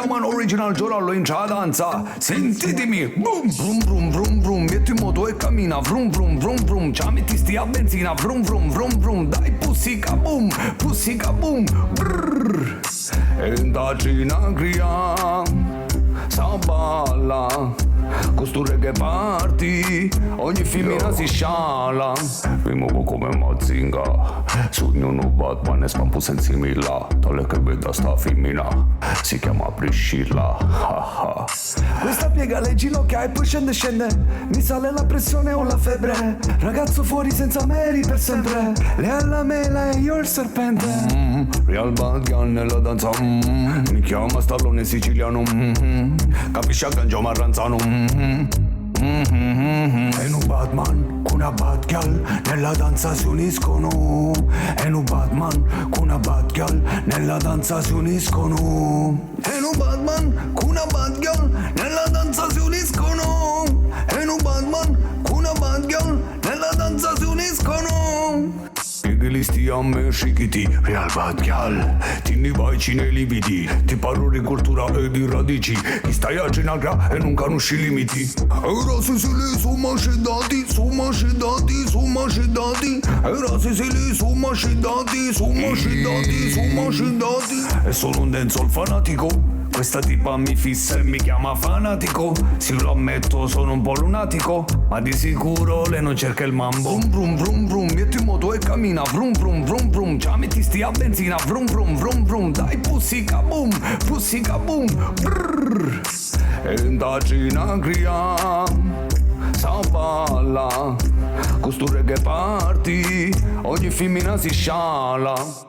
chiamano Original Giorallo in danza. Sentitemi, boom, brum brum brum brum, metti in moto e cammina, vrum vrum vrum vrum, ci metti sti a benzina, vrum vrum vrum vrum, dai pussica boom, brrr. E da Cina cria, sa balla, questo reggae party, ogni femmina si sciala. Mi muovo come Mazinga, sogno un Batman e spampo senza milla, tale che veda sta femmina, si chiama Priscilla. Questa piega le ginocchia e poi scende, mi sale la pressione o la febbre, ragazzo fuori senza meri per sempre, lei ha la mela e io il serpente. Real bad girl nella danza, mi chiama Stallone siciliano, capisci a Gangio Marranzano. E un Batman con una bad girl nella danza si uniscono. E un Batman con una bad girl nella danza si uniscono. E un Batman con una bad girl nella danza si uniscono. E un Batman con una bad girl nella danza si uniscono. Pieghi sti a me scicchiti, real bad girl, tieni vai nei lividi, ti parlo di cultura e di radici, chi stai a Genagra e non conosci i limiti. Era Sicily su macedati, era Sicily su macedati. E sono un dancehall fanatico. Questa tipa mi fissa e mi chiama fanatico. Sì, lo ammetto, sono un po' lunatico, ma di sicuro lei non cerca il mambo. Vrum vrum vrum, metti in moto e cammina, vrum vrum vrum vrum, già metti sti a benzina, vrum vrum vrum vrum, dai pussica boom, brrr. E da Cina cria, sa balla, questo reggae party, ogni femmina si sciala.